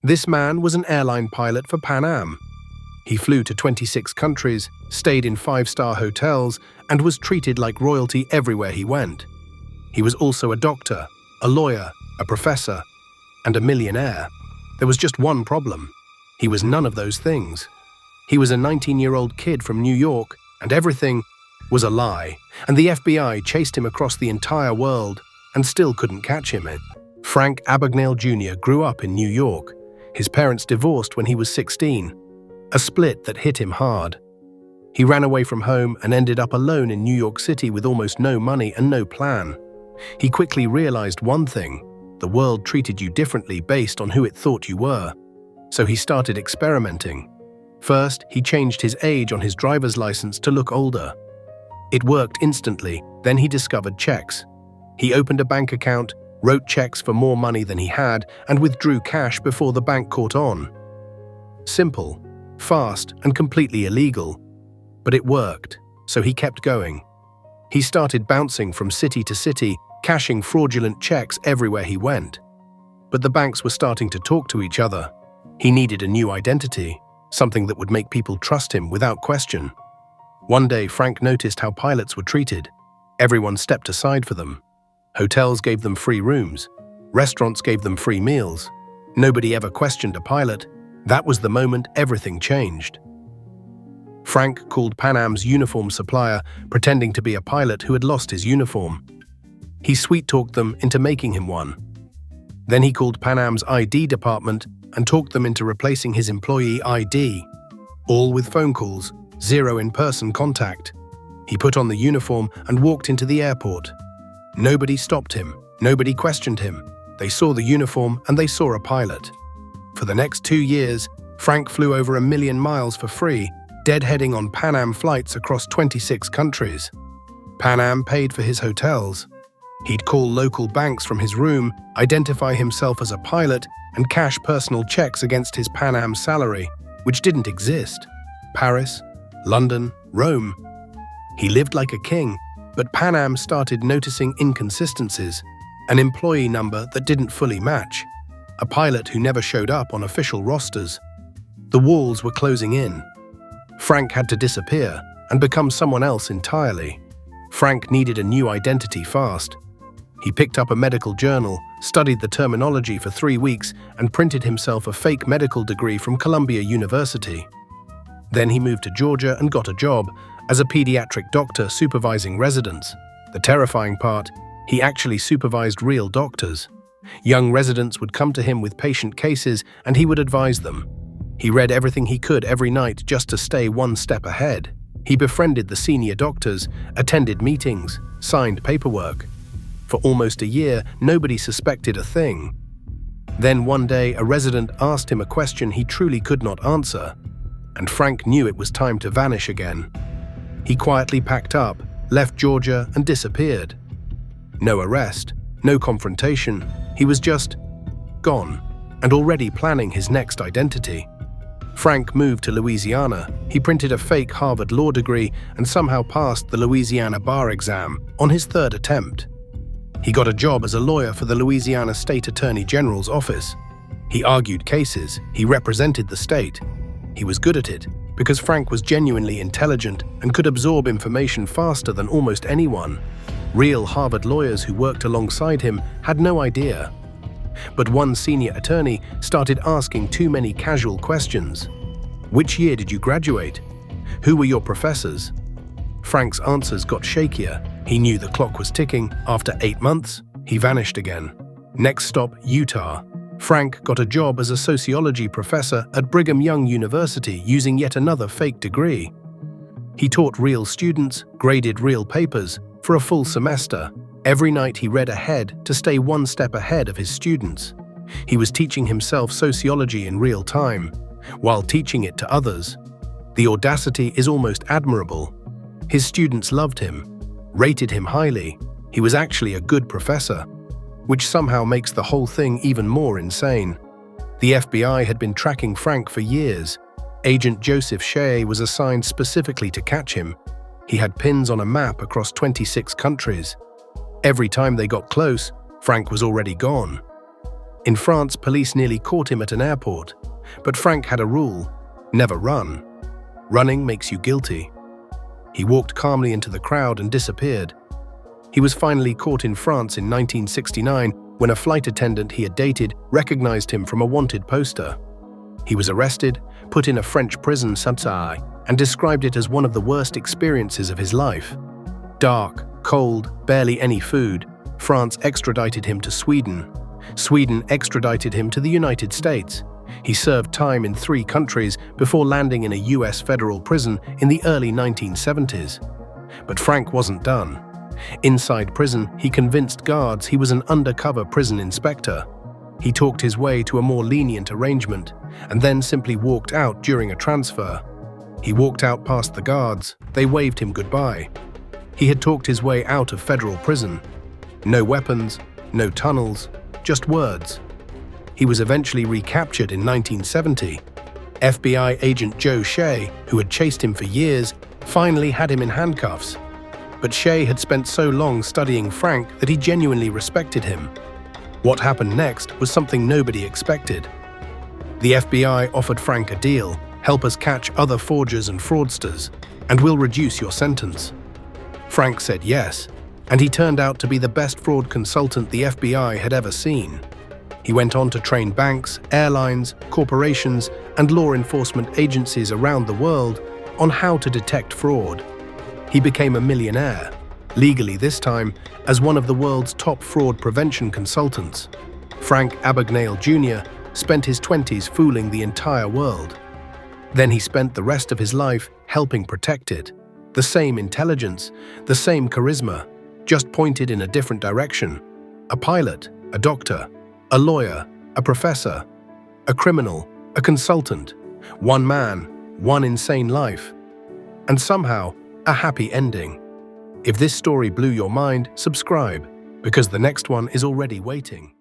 This man was an airline pilot for Pan Am. He flew to 26 countries, stayed in 5-star hotels, and was treated like royalty everywhere he went. He was also a doctor, a lawyer, a professor, and a millionaire. There was just one problem. He was none of those things. He was a 19-year-old kid from New York, and everything was a lie, and the FBI chased him across the entire world and still couldn't catch him. Frank Abagnale Jr. grew up in New York. His parents divorced when he was 16, a split that hit him hard. He ran away from home and ended up alone in New York City with almost no money and no plan. He quickly realized one thing: the world treated you differently based on who it thought you were. So he started experimenting. First, he changed his age on his driver's license to look older. It worked instantly. Then he discovered checks. He opened a bank account, wrote checks for more money than he had, and withdrew cash before the bank caught on. Simple, fast, and completely illegal. But it worked, so he kept going. He started bouncing from city to city, cashing fraudulent checks everywhere he went. But the banks were starting to talk to each other. He needed a new identity, something that would make people trust him without question. One day, Frank noticed how pilots were treated. Everyone stepped aside for them. Hotels gave them free rooms. Restaurants gave them free meals. Nobody ever questioned a pilot. That was the moment everything changed. Frank called Pan Am's uniform supplier, pretending to be a pilot who had lost his uniform. He sweet-talked them into making him one. Then he called Pan Am's ID department and talked them into replacing his employee ID. All with phone calls, zero in-person contact. He put on the uniform and walked into the airport. Nobody stopped him. Nobody questioned him. They saw the uniform and they saw a pilot. For the next 2 years, Frank flew over 1 million miles for free, deadheading on Pan Am flights across 26 countries. Pan Am paid for his hotels. He'd call local banks from his room, identify himself as a pilot, and cash personal checks against his Pan Am salary, which didn't exist. Paris, London, Rome. He lived like a king, but Pan Am started noticing inconsistencies, an employee number that didn't fully match, a pilot who never showed up on official rosters. The walls were closing in. Frank had to disappear and become someone else entirely. Frank needed a new identity fast. He picked up a medical journal, studied the terminology for 3 weeks, and printed himself a fake medical degree from Columbia University. Then he moved to Georgia and got a job as a pediatric doctor supervising residents. The terrifying part, he actually supervised real doctors. Young residents would come to him with patient cases and he would advise them. He read everything he could every night just to stay one step ahead. He befriended the senior doctors, attended meetings, signed paperwork. For almost a year, nobody suspected a thing. Then one day, a resident asked him a question he truly could not answer, and Frank knew it was time to vanish again. He quietly packed up, left Georgia, and disappeared. No arrest, no confrontation. He was just gone, and already planning his next identity. Frank moved to Louisiana. He printed a fake Harvard law degree and somehow passed the Louisiana bar exam on his 3rd attempt. He got a job as a lawyer for the Louisiana State Attorney General's office. He argued cases. He represented the state. He was good at it because Frank was genuinely intelligent and could absorb information faster than almost anyone. Real Harvard lawyers who worked alongside him had no idea. But one senior attorney started asking too many casual questions. Which year did you graduate? Who were your professors? Frank's answers got shakier. He knew the clock was ticking. After 8 months, he vanished again. Next stop, Utah. Frank got a job as a sociology professor at Brigham Young University using yet another fake degree. He taught real students, graded real papers, for a full semester. Every night he read ahead to stay one step ahead of his students. He was teaching himself sociology in real time, while teaching it to others. The audacity is almost admirable. His students loved him, rated him highly. He was actually a good professor, which somehow makes the whole thing even more insane. The FBI had been tracking Frank for years. Agent Joseph Shea was assigned specifically to catch him. He had pins on a map across 26 countries. Every time they got close, Frank was already gone. In France, police nearly caught him at an airport, but Frank had a rule: never run. Running makes you guilty. He walked calmly into the crowd and disappeared. He was finally caught in France in 1969 when a flight attendant he had dated recognized him from a wanted poster. He was arrested, put in a French prison subside, and described it as one of the worst experiences of his life. Dark, cold, barely any food. France extradited him to Sweden. Sweden extradited him to the United States. He served time in 3 countries before landing in a US federal prison in the early 1970s. But Frank wasn't done. Inside prison, he convinced guards he was an undercover prison inspector. He talked his way to a more lenient arrangement, and then simply walked out during a transfer. He walked out past the guards. They waved him goodbye. He had talked his way out of federal prison. No weapons, no tunnels, just words. He was eventually recaptured in 1970. FBI agent Joe Shea, who had chased him for years, finally had him in handcuffs. But Shea had spent so long studying Frank that he genuinely respected him. What happened next was something nobody expected. The FBI offered Frank a deal: help us catch other forgers and fraudsters, and we'll reduce your sentence. Frank said yes, and he turned out to be the best fraud consultant the FBI had ever seen. He went on to train banks, airlines, corporations, and law enforcement agencies around the world on how to detect fraud. He became a millionaire, legally this time, as one of the world's top fraud prevention consultants. Frank Abagnale Jr. spent his 20s fooling the entire world. Then he spent the rest of his life helping protect it. The same intelligence, the same charisma, just pointed in a different direction. A pilot, a doctor, a lawyer, a professor, a criminal, a consultant, one man, one insane life, and somehow a happy ending. If this story blew your mind, subscribe, because the next one is already waiting.